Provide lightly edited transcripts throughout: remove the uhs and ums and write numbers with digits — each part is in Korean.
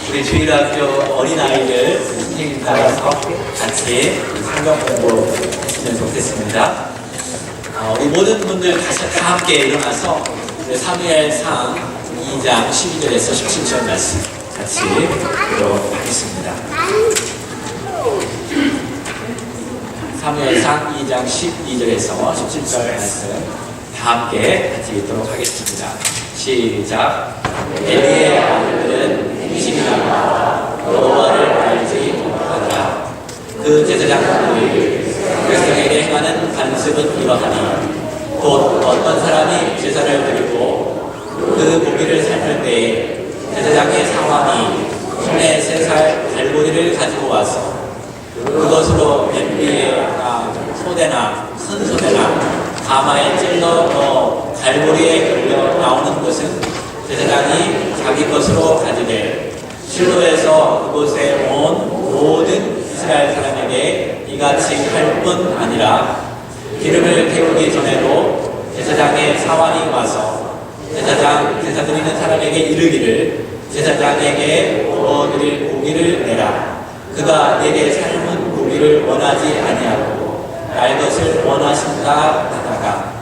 우리 주일학교 어린아이들 선생님 따라서 같이 성경 공부했으면 좋겠습니다. 우리 모든 분들 다 함께 일어나서 사무엘상 2장 12절에서 17절 말씀 같이 읽도록 하겠습니다. 사무엘상 2장 12절에서 17절 말씀 다 함께 같이 읽도록 하겠습니다. 시작. 엘리의 아들들은 행심이라고 여호와를 알지 못하더라. 그 제사장들이 백성에게 행하는 반습은 이러하니 곧 어떤 사람이 제사를 드리고 그 고기를 살필 때에 제사장의 사환이 손에 3살 갈고리를 가지고 와서 그것으로 냄비에나 소대나 큰 소대나 가마에 찔러 갈고리에 걸려 나오는 것은 제사장이 자기 것으로 가지되 실로에서 그곳에 온 모든 이스라엘 사람에게 이같이 할 뿐 아니라 기름을 태우기 전에도 제사장의 사환이 와서 제사 드리는 사람에게 이르기를 제사장에게 구워드릴 고기를 내라. 그가 내게 삶은 고기를 원하지 아니하고 날 것을 원하신다 하다가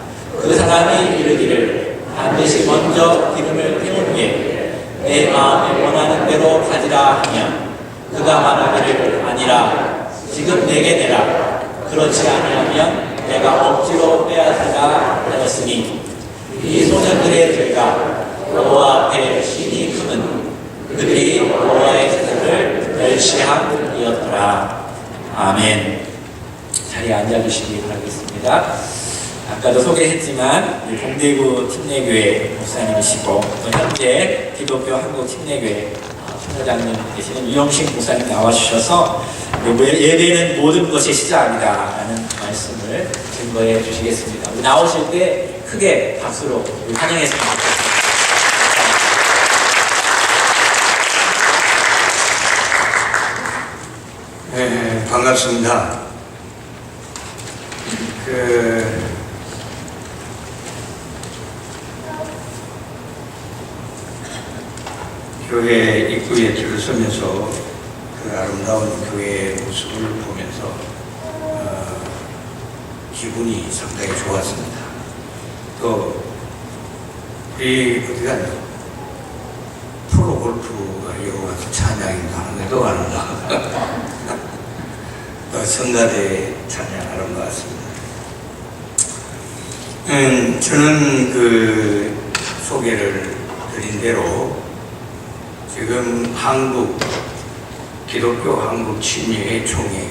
그 사람이 이르기를 반드시 먼저 기름을 태운 후에 내 마음에 원하는 대로 가지라 하면 그가 말하기를 아니라 지금 내게 내라. 그렇지 아니하면 내가 억지로 빼앗으라 하였으니 이 소년들의 죄가 여호와 앞에 심히 크면 그들이 여호와의 제사를 멸시함이었더라. 아멘. 자리에 앉아주시기 바라겠습니다. 아까도 소개했지만 동대구 침례교회 목사님이시고 또 현재 기독교 한국 침례교회 총회장님 되시는 유영식 목사님 나와주셔서 예배는 모든 것이 시작이다 라는 말씀을 증거해 주시겠습니다. 나오실 때 크게 박수로 환영했습니다. 네, 반갑습니다. 교회 입구에 들어서면서 그 아름다운 교회의 모습을 보면서 기분이 상당히 좋았습니다. 또 우리 어디 갔나? 프로골프가 여기 와서 찬양인가 하는데도 아름다워. 성가대 찬양 아름다웠습니다. 저는 그 소개를 드린 대로 지금 기독교 한국 침례회 총회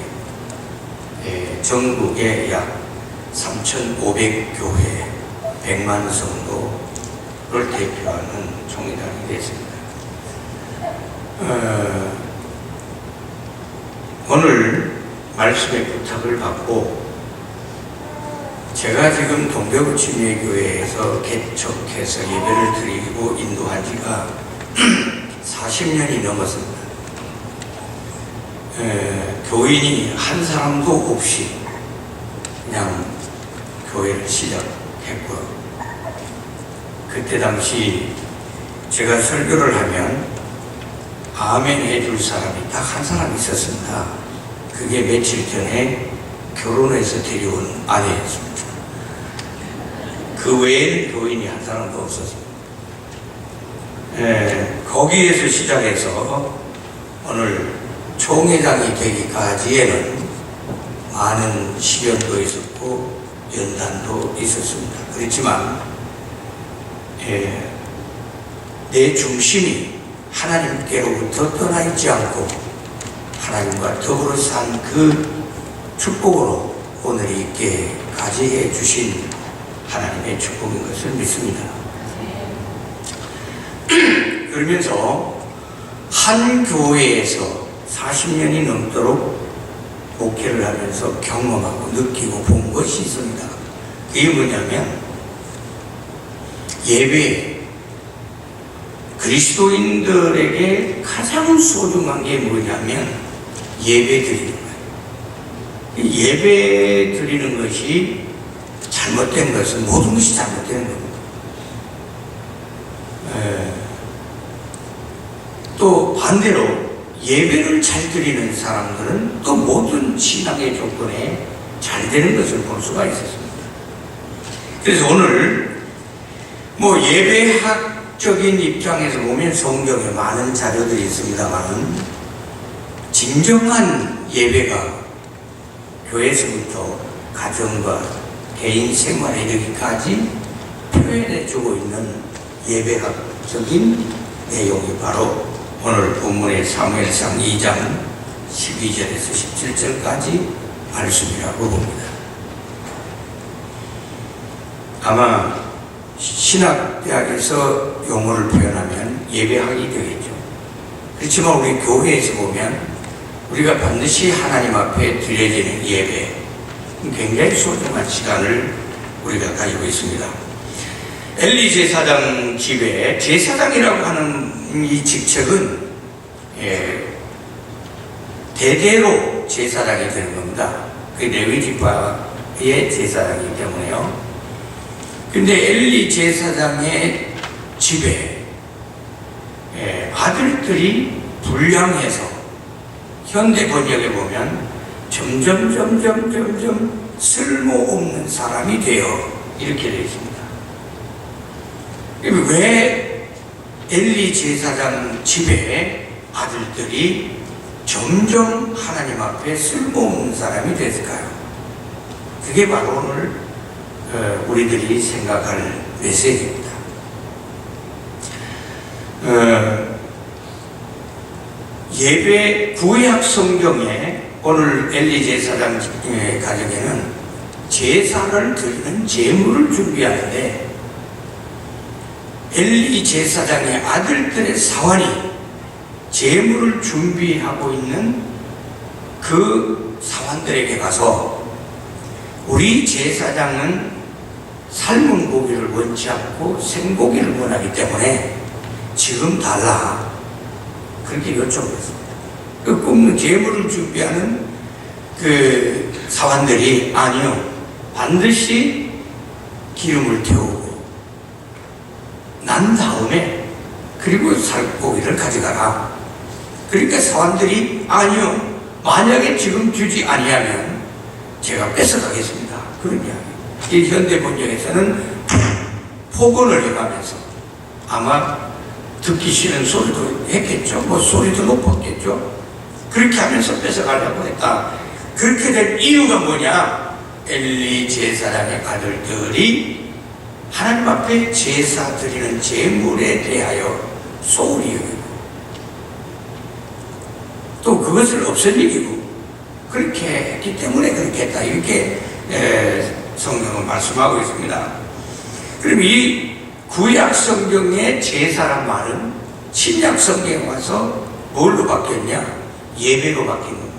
전국에 약 3,500교회 100만 성도를 대표하는 총회장이 됐습니다. 오늘 말씀의 부탁을 받고 제가 지금 동대구 침례교회에서 개척해서 예배를 드리고 인도한 지가 40년이 넘었습니다. 교인이 한 사람도 없이 그냥 교회를 시작했고 그때 당시 제가 설교를 하면 아멘 해줄 사람이 딱 한 사람 있었습니다. 그게 며칠 전에 결혼해서 데려온 아내였습니다. 그 외에는 교인이 한 사람도 없었습니다. 거기에서 시작해서 오늘 총회장이 되기까지에는 많은 시련도 있었고 연단도 있었습니다. 그렇지만 내 중심이 하나님께로부터 떠나 있지 않고 하나님과 더불어 산 그 축복으로 오늘 있게 가지해 주신 하나님의 축복인 것을 믿습니다. 그러면서 한 교회에서 40년이 넘도록 목회를 하면서 경험하고 느끼고 본 것이 있습니다. 그게 뭐냐면 예배, 그리스도인들에게 가장 소중한 게 뭐냐면 예배 드리는 거예요. 예배 드리는 것이 잘못된 것은 모든 것이 잘못되는 겁니다. 또 또 반대로 예배를 잘 드리는 사람들은 또 모든 신앙의 조건에 잘 되는 것을 볼 수가 있었습니다. 그래서 오늘 뭐 예배학적인 입장에서 보면 성경에 많은 자료들이 있습니다만 진정한 예배가 교회에서부터 가정과 개인 생활에 이르기까지 표현해주고 있는 예배학적인 내용이 바로 오늘 본문의 사무엘상 2장 12절에서 17절까지 말씀이라고 봅니다. 아마 신학대학에서 용어를 표현하면 예배학이 되겠죠. 그렇지만 우리 교회에서 보면 우리가 반드시 하나님 앞에 드려지는 예배, 굉장히 소중한 시간을 우리가 가지고 있습니다. 엘리 제사장 집에 제사장이라고 하는 이 직책은 대대로 제사장이 되는 겁니다. 그 레위 지파의 제사장이기 때문에요. 근데 엘리 제사장의 집에 아들들이 불량해서 현대 번역에 보면 점점 쓸모없는 사람이 되어 이렇게 되어 있습니다. 왜 엘리 제사장 집에 아들들이 점점 하나님 앞에 쓸모없는 사람이 됐을까요? 그게 바로 오늘 우리들이 생각할 메시지입니다. 예배 구약 성경에 오늘 엘리 제사장 가정에는 제사를 드리는 제물을 준비하는데 엘리 제사장의 아들들의 사환이 제물을 준비하고 있는 그 사환들에게 가서 우리 제사장은 삶은 고기를 원치 않고 생고기를 원하기 때문에 지금 달라, 그렇게 요청했습니다. 그 굽는 제물을 준비하는 그 사환들이 아니요, 반드시 기름을 태우고 난 다음에 그리고 살고기를 가져가라. 그러니까 사람들이 아니요, 만약에 지금 주지 아니하면 제가 뺏어가겠습니다, 그런 이야기. 이 현대 번역에서는 폭언을 해가면서 아마 듣기 싫은 소리도 했겠죠. 뭐 소리도 높았겠죠. 그렇게 하면서 뺏어가려고 했다. 그렇게 된 이유가 뭐냐? 엘리 제사장의 아들들이 하나님 앞에 제사 드리는 제물에 대하여 소홀히 여기고 또 그것을 없애리고 그렇게 했기 때문에 그렇게 했다, 이렇게 성경은 말씀하고 있습니다. 그럼 이 구약 성경의 제사란 말은 신약 성경에 와서 뭘로 바뀌었냐? 예배로 바뀐 겁니다.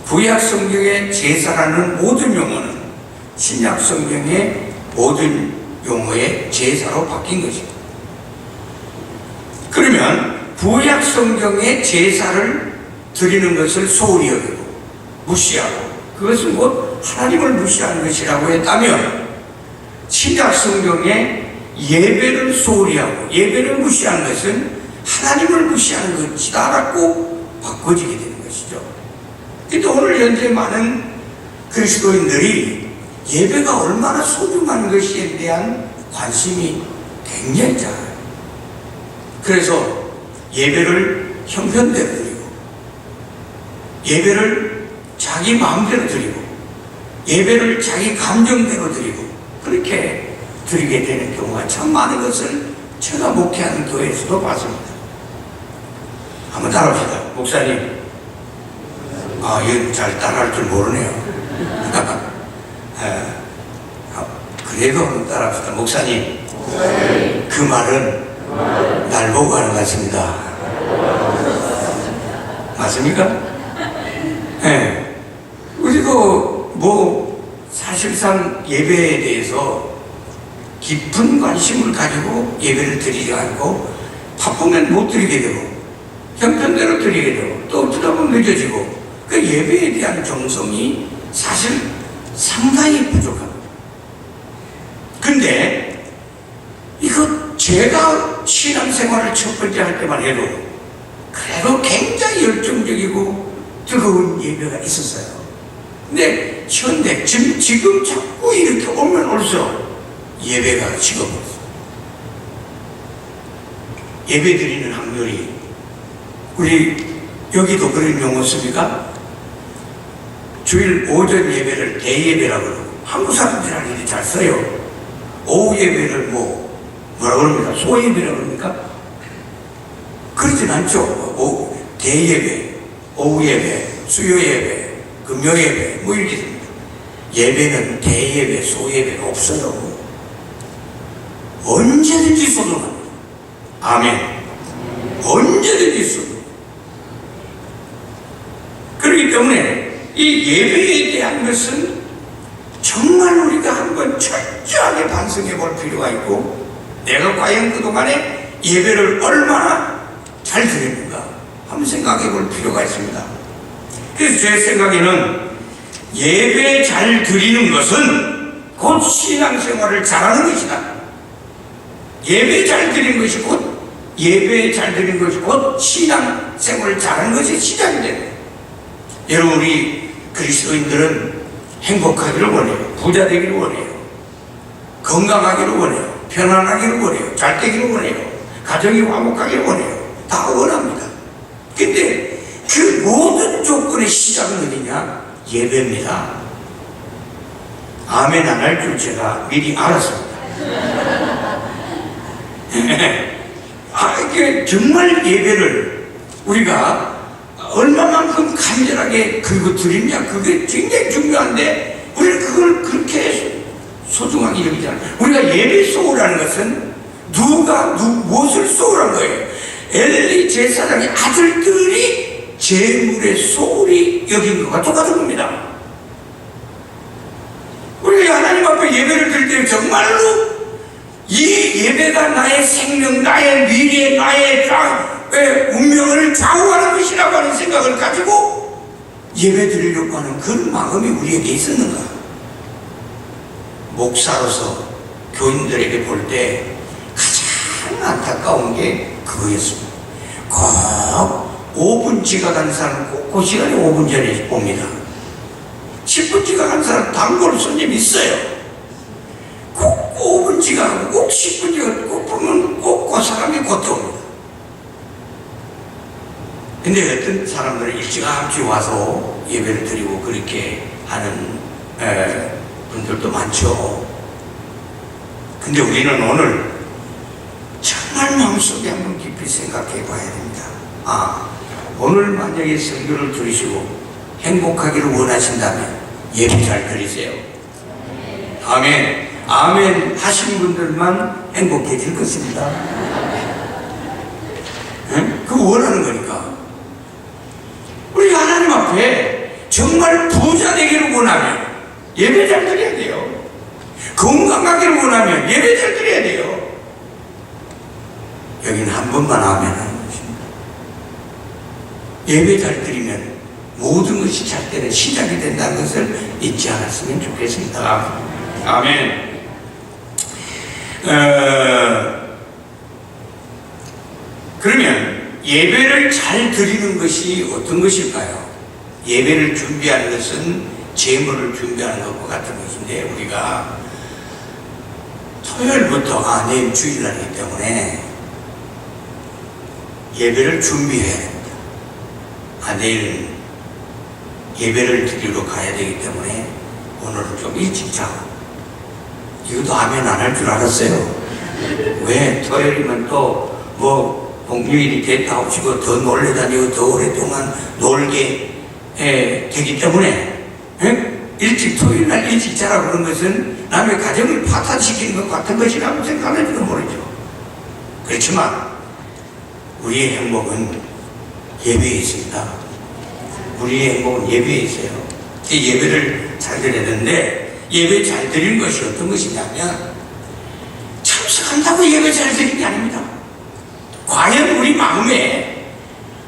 구약 성경의 제사라는 모든 용어는 신약 성경의 모든 용어의 제사로 바뀐 것입니다. 그러면 구약 성경의 제사를 드리는 것을 소홀히 여기고 무시하고 그것은 곧 하나님을 무시하는 것이라고 했다면 신약 성경의 예배를 소홀히 하고 예배를 무시하는 것은 하나님을 무시하는 것이다라고 바꿔지게 되는 것이죠. 그런데 오늘 현재 많은 그리스도인들이 예배가 얼마나 소중한 것에 대한 관심이 굉장히 작아요. 그래서 예배를 형편대로 드리고 예배를 자기 마음대로 드리고 예배를 자기 감정대로 드리고 그렇게 드리게 되는 경우가 참 많은 것을 제가 목회하는 교회에서도 봤습니다. 한번 따라합시다. 목사님, 이건 잘 따라할 줄 모르네요. 그래도 한번 따라합시다. 목사님, 그 말은 날 보고 하는 것 같습니다. 맞습니까? 네. 우리도 뭐 사실상 예배에 대해서 깊은 관심을 가지고 예배를 드리지 않고 바쁘면 못 드리게 되고 형편대로 드리게 되고 또 어쩌다 보면 늦어지고 그 예배에 대한 정성이 사실 상당히 부족합니다. 근데 이거 제가 신앙생활을 첫 번째 할 때만 해도 그래도 굉장히 열정적이고 뜨거운 예배가 있었어요. 근데 현대 지금 자꾸 이렇게 오면 올수록 예배가 식어버렸어요. 예배 드리는 확률이, 우리 여기도 그런 용어 씁니까? 주일 오전 예배를 대예배라고 그러고, 한국 사람들이랑 이렇게 잘 써요. 오후 예배를 뭐라 그럽니까? 소예배라고 그럽니까? 그러진 않죠. 대예배, 오후 예배, 수요 예배, 금요 예배, 뭐 이렇게 됩니다. 예배는 대예배, 소예배가 없어요. 언제든지 소동합니다. 아멘. 언제든지 소동. 그렇기 때문에 이 예배에 대한 것은 정말 우리가 한번 철저하게 반성해 볼 필요가 있고, 내가 과연 그동안에 예배를 얼마나 잘 드렸는가 한번 생각해 볼 필요가 있습니다. 그래서 제 생각에는 예배 잘 드리는 것은 곧 신앙생활을 잘하는 것이다. 예배 잘 드리는 것이 곧 신앙생활을 잘하는 것이 시작이 됩니다. 여러분, 우리 그리스도인들은 행복하기를 원해요. 부자 되기를 원해요. 건강하기를 원해요. 편안하기를 원해요. 잘 되기를 원해요. 가정이 화목하기를 원해요. 다 원합니다. 근데 그 모든 조건의 시작은 어디냐? 예배입니다. 아멘 안 할 줄 제가 미리 알았습니다. 이게 정말 예배를 우리가 얼마만큼 간절하게 그리고 드리냐, 그게 굉장히 중요한데 우리는 그걸 그렇게 소중하게 여기지 않아요. 우리가 예배 소홀하는 것은 무엇을 소홀한 거예요? 엘리 제사장의 아들들이 제물의 소홀히 여긴 것과 똑같은 겁니다. 우리가 하나님 앞에 예배를 드릴 때 정말로 이 예배가 나의 생명, 나의 미래, 나의 운명을 좌우하는 것이라고 하는 생각을 가지고 예배 드리려고 하는 그런 마음이 우리에게 있었는가? 목사로서 교인들에게 볼 때 가장 안타까운 게 그거였습니다. 꼭 5분 지각한 사람은 꼭 그 시간에 5분 전에 옵니다. 10분 지각한 사람 단골 손님 있어요. 꼭 5분 지각하고 꼭 10분 지각 꼭 보면 꼭 그 사람이 고통입니다. 근데 어떤 사람들은 일찌감치 와서 예배를 드리고 그렇게 하는 분들도 많죠. 근데 우리는 오늘 정말 마음속에 한번 깊이 생각해 봐야 됩니다. 오늘 만약에 설교를 들으시고 행복하기를 원하신다면 예배 잘 드리세요. 아멘. 아멘 하신 분들만 행복해질 것입니다. 그거 원하는 거니까. 우리 하나님 앞에 정말 부자 되기를 원하면 예배 잘 드려야 돼요. 건강하기를 원하면 예배 잘 드려야 돼요. 여기는 한 번만 아멘 하는 것입니다. 예배 잘 드리면 모든 것이 잘 되는 시작이 된다는 것을 잊지 않았으면 좋겠습니다. 아멘. 그러면 예배를 잘 드리는 것이 어떤 것일까요? 예배를 준비하는 것은 제물을 준비하는 것과 같은 것인데, 우리가 토요일부터 내일 주일날이기 때문에 예배를 준비해야 됩니다. 내일 예배를 드리러 가야 되기 때문에 오늘은 좀 일찍 자고. 이것도 아멘 안 할 줄 알았어요. 왜? 토요일이면 또 공휴일이 됐다 하시고 더 놀래 다니고 더 오랫동안 놀게 되기 때문에 일찍 토요일날 일찍 자라고 그런 것은 남의 가정을 파탄시키는 것 같은 것이라고 생각할지도 모르죠. 그렇지만 우리의 행복은 예배에 있습니다. 우리의 행복은 예배에 있어요. 이 예배를 잘 드려야 되는데, 예배 잘 드리는 것이 어떤 것이냐면 참석한다고 예배 잘 드리는 게 아닙니다. 과연 우리 마음에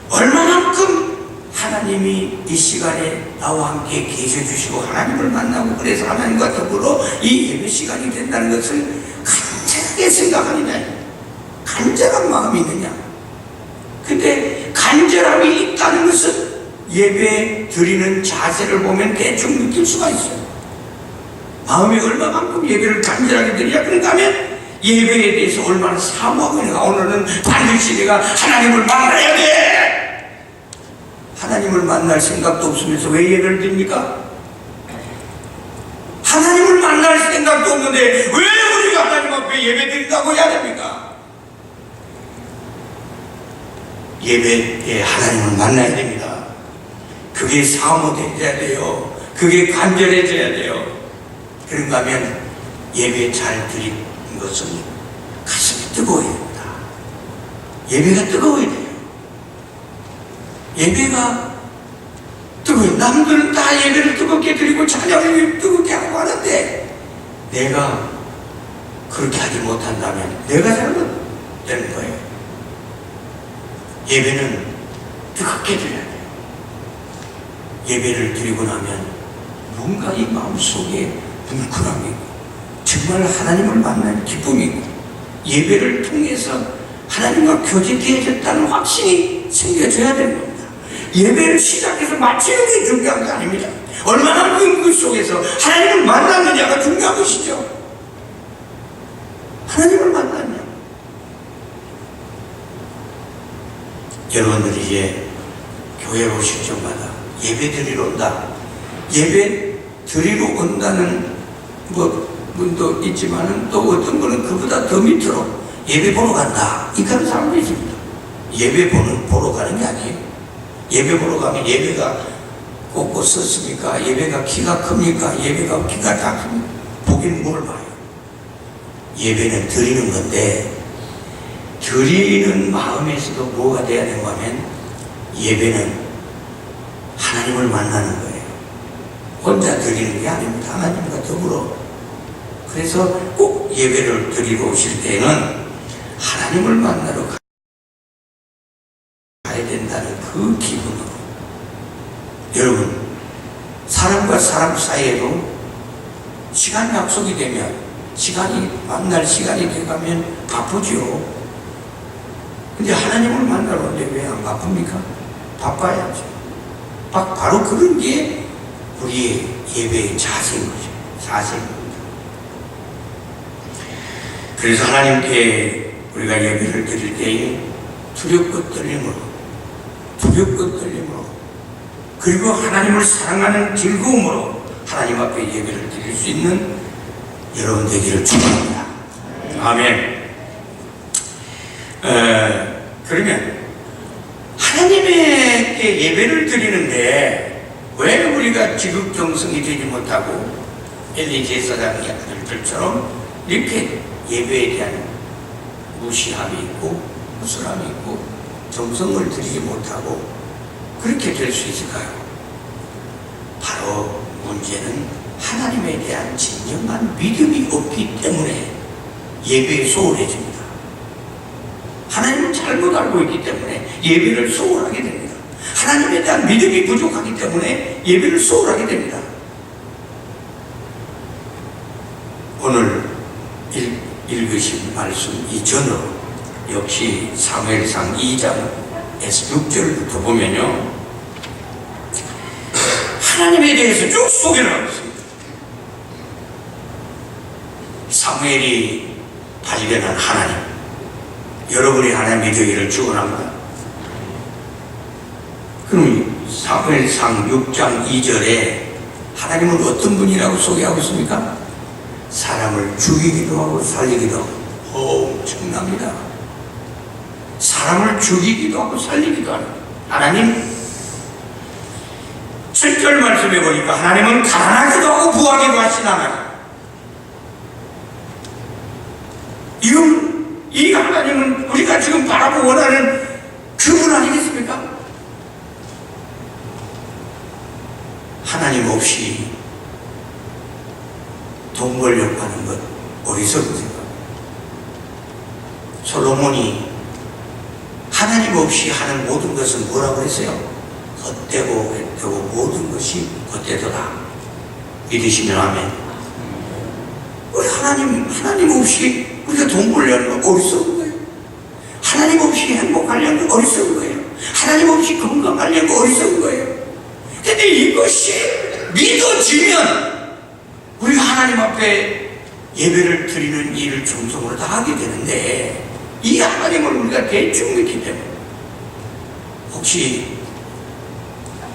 얼마만큼 하나님이 이 시간에 나와 함께 계셔주시고 하나님을 만나고 그래서 하나님과 더불어 이 예배 시간이 된다는 것을 간절하게 생각하느냐, 간절한 마음이 있느냐? 근데 간절함이 있다는 것은 예배 드리는 자세를 보면 대충 느낄 수가 있어요. 마음이 얼마만큼 예배를 간절하게 드리냐? 그런가 하면 예배에 대해서 얼마나 사모하고 있는가. 오늘은 반드시 내가 하나님을 만나야 돼! 하나님을 만날 생각도 없으면서 왜 예배를 드립니까? 하나님을 만날 생각도 없는데 왜 우리가 하나님 앞에 예배 드린다고 해야 됩니까? 예배에 하나님을 만나야 됩니다. 그게 사모되어야 돼요. 그게 간절해져야 돼요. 그런가 하면 예배 잘 드린 것은 가슴이 뜨거워야 됩니다. 예배가 뜨거워야 돼요. 예배가 뜨거워요. 남들은 다 예배를 뜨겁게 드리고 찬양을 뜨겁게 하고 하는데 내가 그렇게 하지 못한다면 내가 잘못되는 거예요. 예배는 뜨겁게 드려야 돼요. 예배를 드리고 나면 뭔가 이 마음속에 뭉클함이 있고 정말 하나님을 만난 기쁨이 있고 예배를 통해서 하나님과 교제되어졌다는 확신이 생겨져야 되는 겁니다. 예배를 시작해서 마치는 게 중요한 게 아닙니다. 얼마나 그 속에서 하나님을 만났느냐가 중요한 것이죠. 하나님을 만났냐. 여러분들이 이제 교회로 오실 적마다 예배 드리러 온다. 예배 드리러 온다는 분도 있지만은 또 어떤 분은 그보다 더 밑으로 예배 보러 간다. 이런 사람도 있습니다. 예배 보러 가는 게 아니에요. 예배 보러 가면 예배가 꽂고 섰습니까? 예배가 키가 큽니까? 예배가 키가 작습니까? 보긴 뭘 봐요. 예배는 드리는 건데 드리는 마음에서도 뭐가 돼야 되는가 하면 예배는 하나님을 만나는 거예요. 혼자 드리는 게 아닙니다. 하나님과 더불어. 그래서 꼭 예배를 드리러 오실 때는 하나님을 만나러 가야 된다는 그 기분으로. 여러분, 사람과 사람 사이에도 시간 약속이 되면 만날 시간이 돼가면 바쁘죠. 근데 하나님을 만나러 오는데 왜 안 바쁩니까? 바빠야죠. 바로 그런 게 우리의 예배의 자세인 거죠. 자세인 겁니다. 그래서 하나님께 우리가 예배를 드릴 때에 두렵고 떨림으로 그리고 하나님을 사랑하는 즐거움으로 하나님 앞에 예배를 드릴 수 있는 여러분 되기를 축원합니다. 아멘. 그러면 하나님에게 예배를 드리는데 왜 우리가 지극정성이 되지 못하고 엘리 제사장의 아들들처럼 이렇게 예배에 대한 무시함이 있고 무술함이 있고 정성을 들이지 못하고 그렇게 될 수 있을까요? 바로 문제는 하나님에 대한 진정한 믿음이 없기 때문에 예배에 소홀해집니다. 하나님을 잘못 알고 있기 때문에 예배를 소홀하게 됩니다. 하나님에 대한 믿음이 부족하기 때문에 예배를 소홀하게 됩니다. 오늘 읽으신 말씀 이전으로 역시 사무엘상 2장에서 6절부터 보면요, 하나님에 대해서 쭉 소개를 하고 있습니다. 사무엘이 발견한 하나님, 여러분이 하나님이 되기를 축원합니다. 그럼 사무엘상 6장 2절에 하나님은 어떤 분이라고 소개하고 있습니까? 사람을 죽이기도 하고 살리기도 하고. 엄청납니다. 사람을 죽이기도 하고 살리기도 하는 하나님. 7절 말씀해 보니까 하나님은 가난하기도 하고 부하기도 하신 하나님. 이 하나님은 우리가 지금 바라보고 원하는 그분 아니겠습니까? 하나님 없이 돈 벌려고 하는 것 어리석은 생각. 솔로몬이 하나님 없이 하는 모든 것은 뭐라고 했어요? 헛되고 헛되고 모든 것이 헛되더라. 믿으시면 아멘. 우리 하나님 없이 우리가 돈 벌려는 건 어리석은 거예요. 하나님 없이 행복하려는 게 어리석은 거예요. 하나님 없이 건강하려는 게 어리석은 거예요. 근데 이것이 믿어지면 우리가 하나님 앞에 예배를 드리는 일을 정성으로 다 하게 되는데, 이 하나님을 우리가 대충 믿기 때문에, 혹시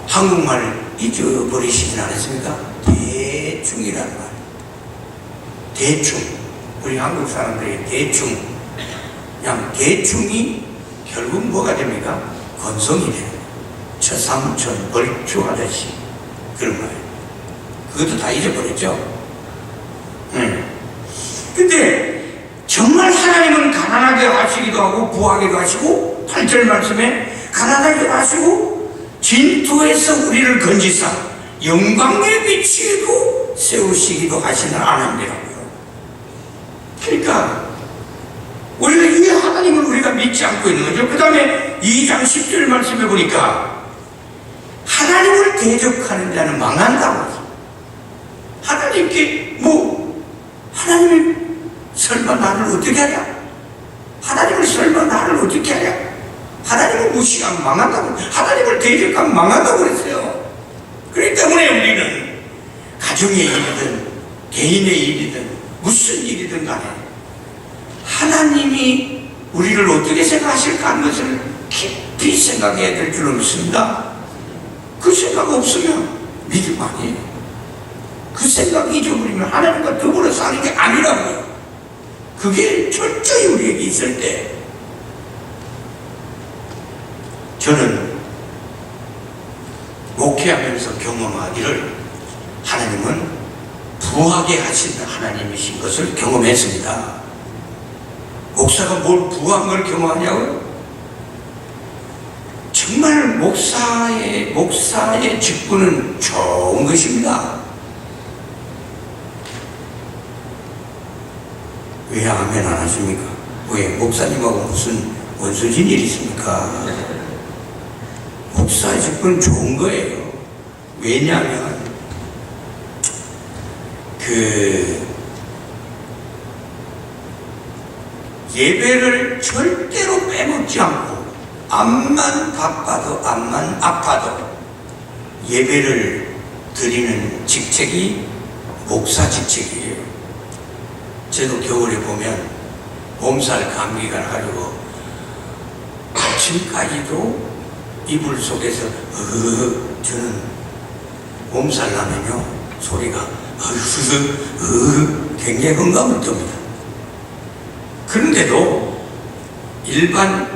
한국말 잊어버리시진 않았습니까? 대충이라는 말. 대충. 우리 한국 사람들이 대충. 그냥 대충이 결국 뭐가 됩니까? 건성이 돼요. 처삼천 벌초하듯이. 그런 거예요. 그것도 다 잊어버렸죠? 근데 정말 하나님은 가난하게 하시기도 하고 부하기도 하시고, 8절 말씀에 가난하게 하시고 진토에서 우리를 건지사 영광의 빛으로 세우시기도 하시는 하나님이라고요. 그러니까 우리가 이 하나님을 우리가 믿지 않고 있는 거죠. 그 다음에 2장 10절 말씀해 보니까 하나님을 대적하는 자는 망한다고. 하나님께 하나님이 설마 나를 어떻게 하냐? 하나님을 설마 나를 어떻게 하냐? 하나님을 무시하면 망한다고, 하나님을 대적하면 망한다고 그랬어요. 그렇기 때문에 우리는 가정의 일이든 개인의 일이든 무슨 일이든 간에 하나님이 우리를 어떻게 생각하실까 하는 것을 깊이 생각해야 될 줄로 믿습니다. 그 생각 없으면 믿음 아니에요. 그 생각 잊어버리면 하나님과 더불어 사는 게 아니라고요. 그게 철저히 우리에게 있을 때, 저는 목회하면서 경험하기를 하나님은 부하게 하시는 하나님이신 것을 경험했습니다. 목사가 뭘 부한 걸 경험하냐고요? 정말 목사의 직분은 좋은 것입니다. 왜 아멘 안 하십니까? 왜 목사님하고 무슨 원수진 일이 있습니까? 목사의 직분은 좋은 거예요. 왜냐하면 예배를 절대로 빼먹지 않고, 암만 바빠도 암만 아파도 예배를 드리는 직책이 목사 직책이에요. 저도 겨울에 보면 몸살 감기가 나가지고 아침까지도 이불 속에서 저는 몸살 나면요 소리가 굉장히 흥감을 뜹니다. 그런데도 일반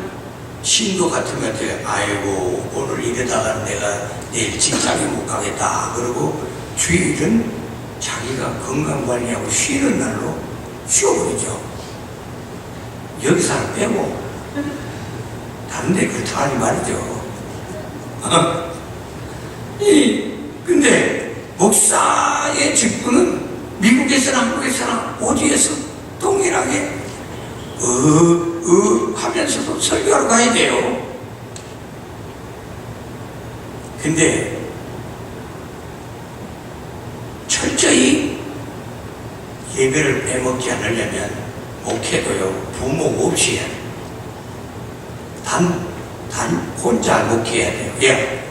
신도 같으면 아이고 오늘 이러다가 내가 내일 직장에 못 가겠다 그러고 주일은 자기가 건강관리하고 쉬는 날로 쉬어버리죠. 여기 사람 빼고 다른 데 그렇다 하니 말이죠. 근데 목사의 직분은 미국에서나 한국에서나 어디에서 동일하게 하면서도 설교하러 가야 돼요. 근데 철저히 예배를 빼먹지 않으려면 목회도요 부모 없이 해야 돼요. 단 혼자 목회해야 돼요. 예.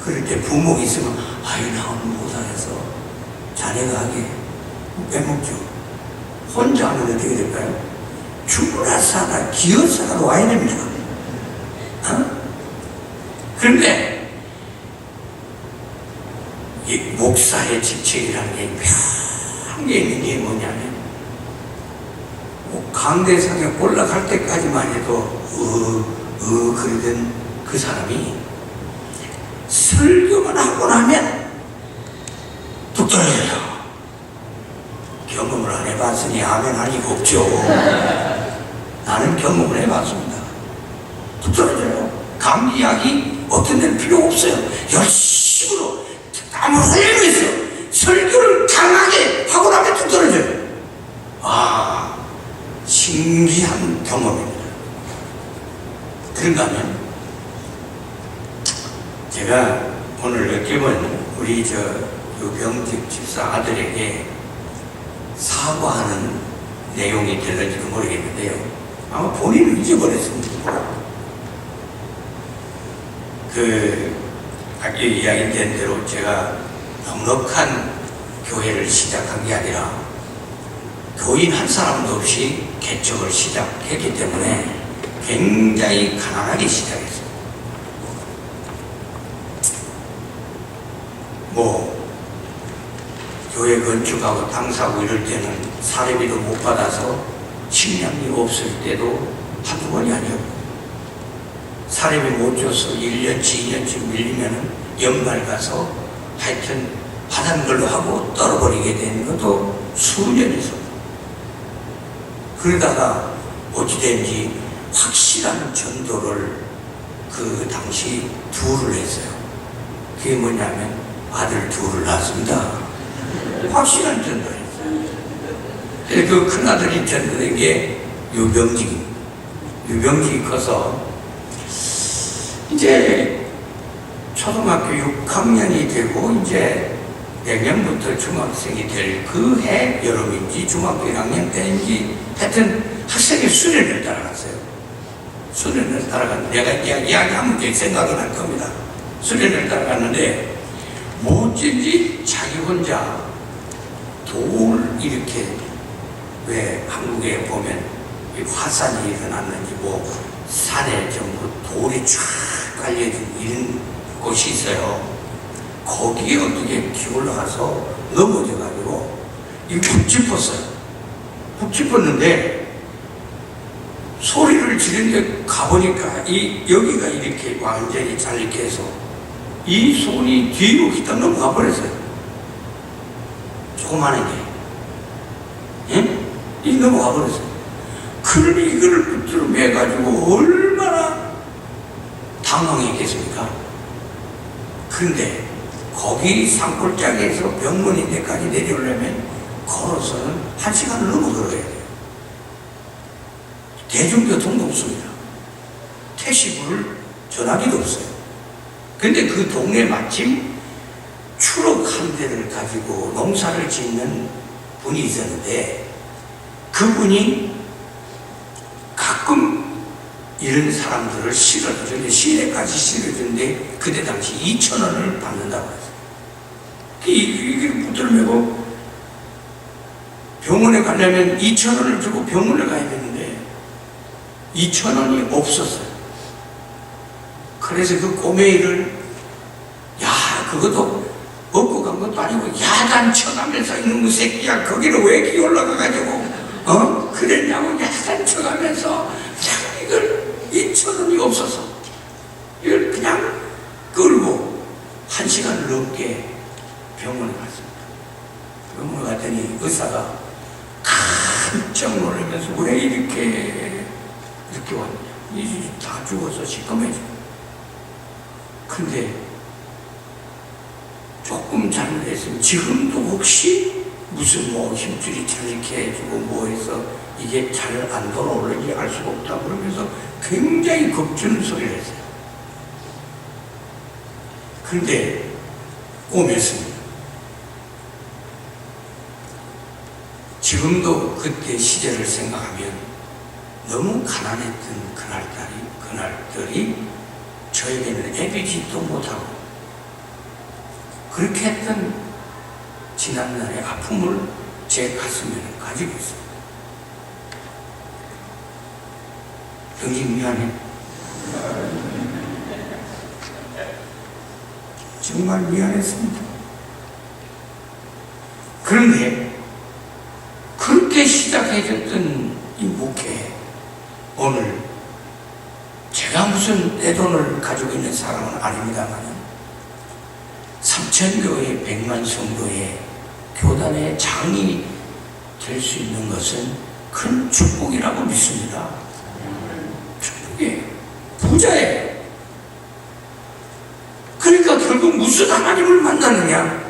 그럴 때 부모 있으면 아유 나 오늘 못하겠어 자네가 하게 빼먹죠. 혼자 하면 어떻게 될까요? 죽으나 사나 기어서라도 와야 됩니다. 그런데 이 목사의 직책이라는 게 묘한 게 있는 게 뭐냐면 강대상에 올라갈 때까지만 해도 그러던 그 사람이 설교만 하고 나면 뚝 떨어져요. 경험을 안 해봤으니 아멘 할 리가 없죠. 나는 경험을 해봤습니다. 뚝 떨어져요. 감기 약이 어떤 데는 필요 없어요. 열심으로 땀을 흘리면서 설교를 강하게 하고 나면 뚝 떨어져요. 신기한 경험입니다. 그런가 하면 제가 오늘 느낌은 우리 유병직 집사 아들에게 사과하는 내용이 될는지도 모르겠는데요. 아마 본인은 잊어버렸습니다. 아까 이야기된 대로 제가 넉넉한 교회를 시작한 게 아니라 교인 한 사람도 없이 개척을 시작했기 때문에 굉장히 가난하게 시작했어요. 교회 건축하고 땅 사고 이럴 때는 사례비도 못 받아서 식량이 없을 때도 한두 번이 아니었고, 사례비 못 줘서 1년치 2년치 밀리면은 연말 가서 하여튼 하던 걸로 하고 떨어버리게 되는 것도 수년이 있었고, 그러다가 어찌된지 확실한 전도를 그 당시 둘을 했어요. 그게 뭐냐면 아들 둘을 낳았습니다. 확실한 전도를 했어요. 그 큰아들이 전도된 게 유병직입니다. 유병직이 커서 이제 초등학교 6학년이 되고 이제 내년부터 중학생이 될 그 해 여름인지 중학교 1학년 때인지 하여튼 학생의 수련을 따라갔어요. 수련을 따라갔는데 내가 이야기하면 제 생각이 날 겁니다. 수련을 따라갔는데 뭐든지 자기 혼자 돌 이렇게, 왜 한국에 보면 화산이 일어났는지 산에 전부 돌이 쫙 깔려진 이런 곳이 있어요. 거기에 어떻게 기올라가서 넘어져가지고 푹 짚었어요. 푹 짚었는데 소리를 지르는데 가보니까 여기가 이렇게 완전히 잘리게 해서 이 손이 뒤로 휘딱 넘어가 버렸어요. 조그마한 게. 예? 이 넘어가 버렸어요. 그러니 이거를 붙들어 매가지고 얼마나 당황했겠습니까? 그런데 거기 산골짜기에서 병문인 데까지 내려오려면 걸어서는 1시간을 넘어 걸어야 돼요. 대중교통도 없습니다. 택시 부를 전화기도 없어요. 근데 그 동네 마침 추럭 한 대를 가지고 농사를 짓는 분이 있었는데, 그분이 가끔 이런 사람들을 실어주는데, 시내까지 실어주는데 그때 당시 2,000원을 받는다고 했어요. 이게 붙들매고 병원에 가려면 2,000원을 주고 병원에 가야 되는데 2,000원이 없었어요. 그래서 그 꼬매이를 그것도 먹고 간 것도 아니고 야단 쳐가면서 이놈의 새끼야 거기를 왜 기 올라가가지고 그랬냐고 야단 쳐가면서 이걸 2,000원이 없어서 이걸 그냥 끌고 1시간을 넘게 병원에 갔습니다. 병원에 갔더니 의사가 깜짝 놀라면서 왜 이렇게 왔냐, 다 죽어서 시커매져. 근데 조금 잘못했으면 지금도 혹시 무슨 힘줄이 이렇게 해주고 해서 이게 잘 안 돌아오는지 알 수가 없다 그러면서 굉장히 겁주는 소리를 했어요. 그런데 꼬맸습니다. 지금도 그때 시절을 생각하면 너무 가난했던 그날들이 저에게는 애비지도 못하고 그렇게 했던 지난날의 아픔을 제 가슴에 가지고 있습니다. 병직 미안해. 정말 미안했습니다. 그런데 그렇게 시작해졌던 이 목회, 오늘 제가 무슨 떼돈을 가지고 있는 사람은 아닙니다만 3,000교회 100만 성도의 교단의 장이 될 수 있는 것은 큰 축복이라고 믿습니다. 축복이에요. 부자예요. 그러니까 결국 무슨 하나님을 만나느냐?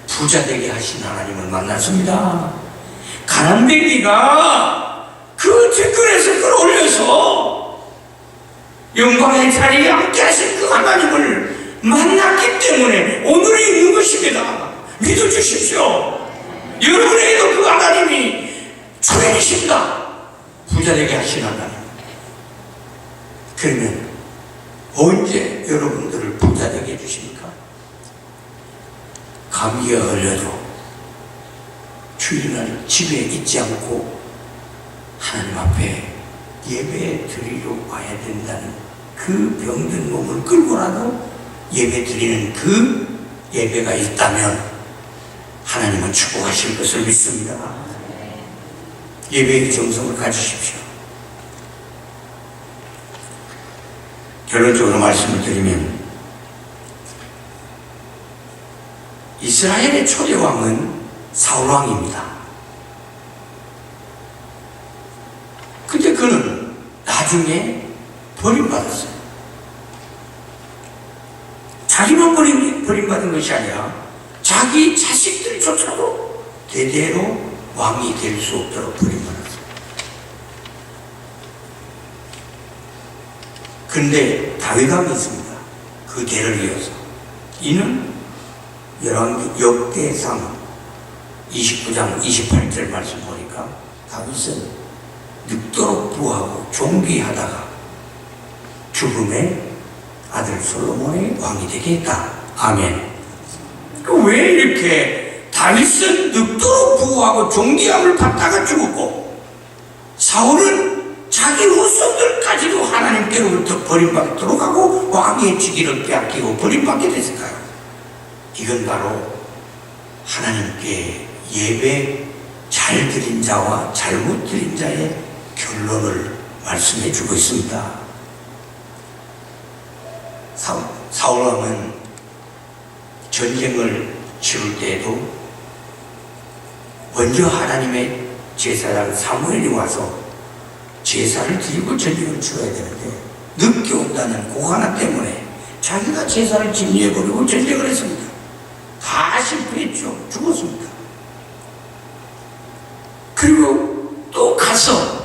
부자 되게 하신 하나님을 만났습니다. 가난뱅이가 그 뒷뜰에서 끌어올려서 영광의 자리에 함께 하신 그 하나님을 만났기 때문에 오늘이 있는 것입니다. 믿어주십시오. 여러분에게도 그 하나님이 주인이십니다. 부자 되게 하시는 하나님. 그러면 언제 여러분들을 부자 되게 해주십니까? 감기가 걸려도 주일날 집에 있지 않고 하나님 앞에 예배 드리러 와야 된다는 그 병든 몸을 끌고라도 예배 드리는 그 예배가 있다면 하나님은 축복하실 것을 믿습니다. 예배의 정성을 가지십시오. 결론적으로 말씀을 드리면 이스라엘의 초대왕은 사울왕입니다. 근데 그는 나중에 버림받았어요. 자기만 버림받은 것이 아니라 자기 자식들조차도 대대로 왕이 될 수 없도록 버림받았어요. 근데 다윗왕이 있습니다. 그 대를 이어서. 이는 열왕기 역대상 29장 28절 말씀 보니까 다윗은 늙도록 부하고 존귀하다가 죽음에 아들 솔로몬의 왕이 되게 했다. 아멘. 왜 이렇게 다윗은 늙도록 부하고 존귀함을 받다가 죽었고 사울은 자기 후손들까지도 하나님께로부터 버림받도록 하고 왕의 직위를 빼앗기고 버림받게 됐을까요? 이건 바로 하나님께 예배 잘 드린 자와 잘못 드린 자의 결론을 말씀해 주고 있습니다. 사울왕은 전쟁을 치를 때에도 먼저 하나님의 제사장 사무엘이 와서 제사를 드리고 전쟁을 치러야 되는데 늦게 온다는 그 하나 때문에 자기가 제사를 진리해버리고 전쟁을 했습니다. 다 실패했죠. 죽었습니다. 그리고 또 가서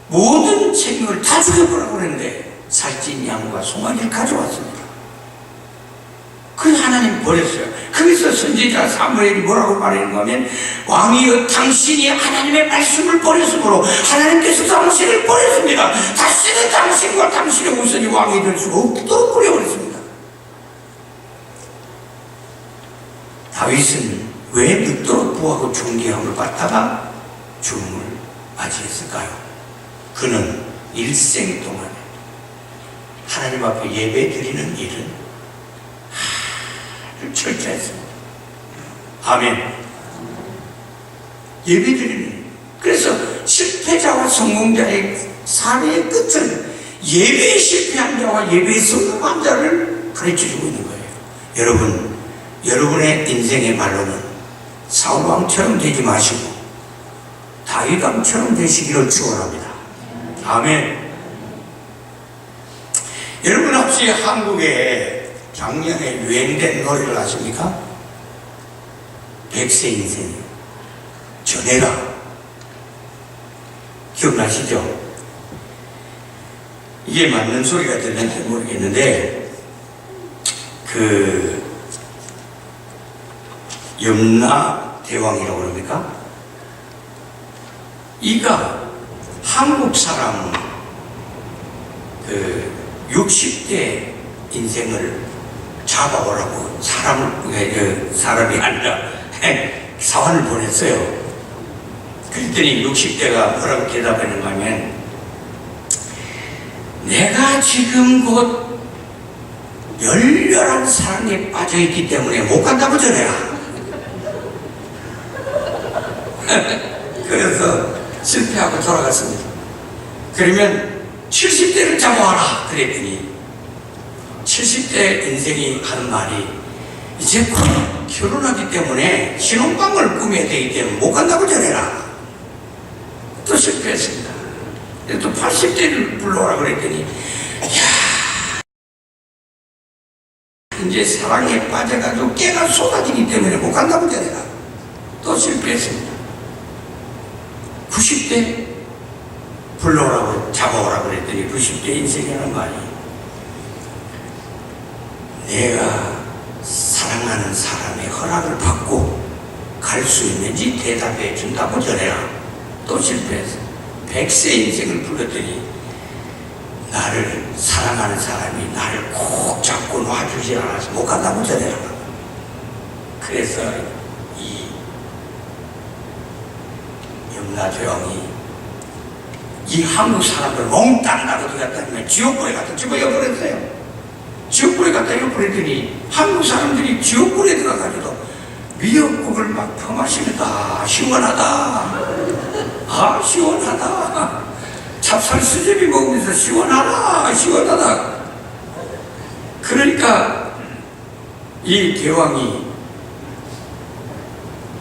모든 책임을 다 죽여보라고 그랬는데 살찐 양과 송아지를 가져왔습니다. 그 하나님 버렸어요. 거기서 선지자 사무엘이 뭐라고 말하는가 하면 왕이여 당신이 하나님의 말씀을 버렸으므로 하나님께서 당신을 버렸습니다. 다시는 당신과 당신의 후손이 왕이 될 수가 없도록 버려버렸습니다. 다윗은 왜 늙도록 부하고 존귀함을 받다가 죽음을 맞이했을까요? 그는 일생 동안에 하나님 앞에 예배 드리는 일은 아주 철저했습니다. 아멘. 예배 드리는. 그래서 실패자와 성공자의 사례의 끝은 예배에 실패한 자와 예배에 성공한 자를 가르쳐주고 있는 거예요. 여러분, 여러분의 인생의 말로는 사울왕처럼 되지 마시고 다윗왕처럼 되시기를 축원합니다. 아멘. 여러분 혹시 한국에 작년에 유행된 노래를 아십니까? 백세 인생 전해라. 기억나시죠? 이게 맞는 소리가 들렸는지 모르겠는데 그 염라 대왕이라고 그럽니까? 이가 한국 사람 그 60대 인생을 잡아오라고 사람이 아니라 사환을 보냈어요. 그랬더니 60대가 뭐라고 대답했는가 하면 내가 지금 곧 열렬한 사랑에 빠져있기 때문에 못 간다고 전해라. 그래서 실패하고 돌아갔습니다. 그러면 70대를 잡아와라 그랬더니 70대 인생이 하는 말이 이제 곧 결혼하기 때문에 신혼방을 꾸며야 되기 때문에 못 간다고 전해라. 또 실패했습니다. 또 80대를 불러오라 그랬더니 야 이제 사랑에 빠져가지고 깨가 쏟아지기 때문에 못 간다고 전해라. 또 실패했습니다. 90대 불러오라고 잡아오라고 그랬더니 90대 인생이라는 말이 내가 사랑하는 사람의 허락을 받고 갈 수 있는지 대답해 준다고 전해라. 또 실패했어. 100세 인생을 불렀더니 나를 사랑하는 사람이 나를 꼭 잡고 놔주지 않아서 못 간다고 전해요. 그래서 이 염라대왕이 이 한국 사람들 몽땅 다 어디 갔다 하면 지옥불에 갖다 집어여버렸어요. 지옥불에 갖다 여버렸더니 한국 사람들이 지옥불에 들어가가지고 미역국을 막 퍼마시면다 시원하다, 아 시원하다, 찹쌀 수제비 먹으면서 시원하다 시원하다. 그러니까 이 대왕이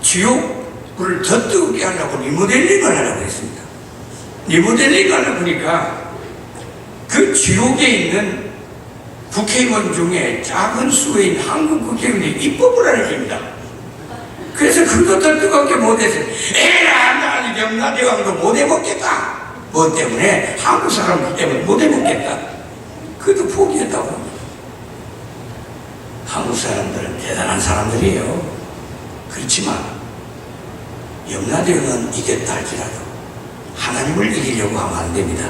지옥불을 더 뜨겁게 하려고 리모델링을 하려고 했습니다. 리모델링을 하려고 하니까 그 지옥에 있는 국회의원 중에 작은 수에 있는 한국 국회의원이 입법을 하려 합니다. 그래서 그것도 더 뜨겁게 못해서 에라 나 염라대왕도 못해먹겠다. 뭐 때문에? 한국 사람 때문에 못해먹겠다. 그것도 포기했다고 합니다. 한국 사람들은 대단한 사람들이에요. 그렇지만 염라대왕은 이겼다 할지라도 하나님을 이기려고 하면 안 됩니다.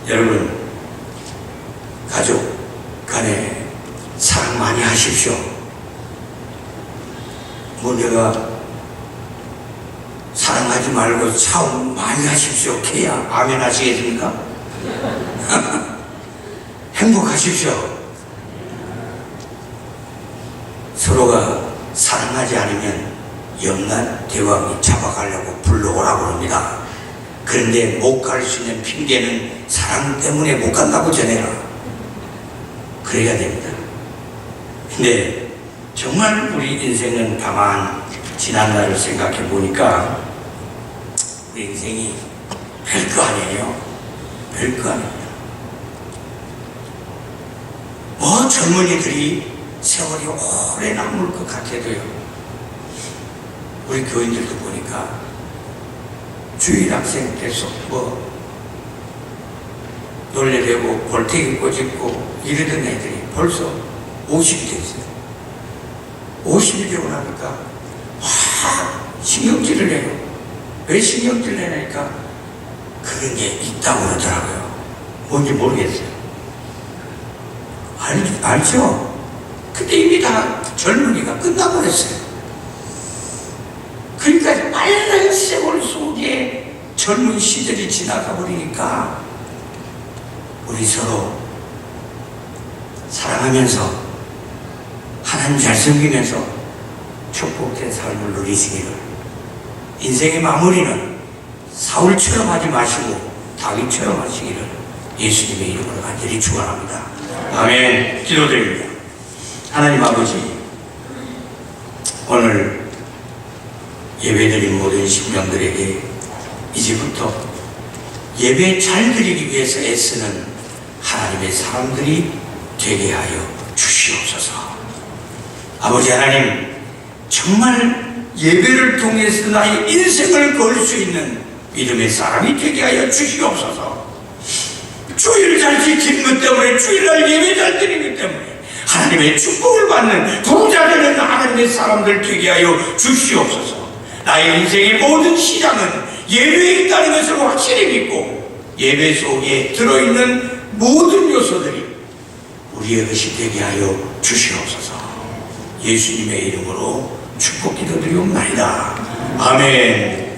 여러분, 가족 간에 사랑 많이 하십시오. 뭐 내가 사랑하지 말고 싸움 많이 하십시오. 그래야 아멘 하시겠습니까? 행복하십시오. 서로가 사랑하지 않으면 염라대왕이 잡아가려고 불러오라고 합니다. 그런데 못 갈 수 있는 핑계는 사랑 때문에 못 간다고 전해라. 그래야 됩니다. 근데 정말 우리 인생은 다만 지난날을 생각해 보니까 우리 인생이 별거 아니에요. 별거 아닙니다. 뭐 젊은이들이 세월이 오래 남을 것 같아도요, 우리 교인들도 보니까 주일 학생 때서 뭐 놀래대고 볼테기 꼬집고 이러던 애들이 벌써 50이 됐어요. 50이 되고 나니까 와 신경질을 해요. 왜 신경질을 내니까 그런 게 있다고 그러더라고요. 뭔지 모르겠어요. 알죠? 근데 이미 다 젊은이가 끝나버렸어요. 그러니까 빨간 세월 속에 젊은 시절이 지나가 버리니까 우리 서로 사랑하면서 하나님 잘 섬기면서 축복된 삶을 누리시기를, 인생의 마무리는 사울처럼 하지 마시고 다윗처럼 하시기를 예수님의 이름으로 간절히 축원합니다. 아멘. 기도드립니다. 하나님 아버지, 오늘 예배드린 모든 신령들에게 이제부터 예배 잘 드리기 위해서 애쓰는 하나님의 사람들이 되게 하여 주시옵소서. 아버지 하나님, 정말 예배를 통해서 나의 인생을 걸 수 있는 믿음의 사람이 되게 하여 주시옵소서. 주일을 잘 지키는 것 때문에, 주일날 예배 잘 드리기 때문에 하나님의 축복을 받는 부자 되는 하나님의 사람들 되게 하여 주시옵소서. 나의 인생의 모든 시장은 예배에 있다는 것을 확실히 믿고 예배 속에 들어있는 모든 요소들이 우리의 것이 되게 하여 주시옵소서. 예수님의 이름으로 축복 기도드리옵나이다. 아멘.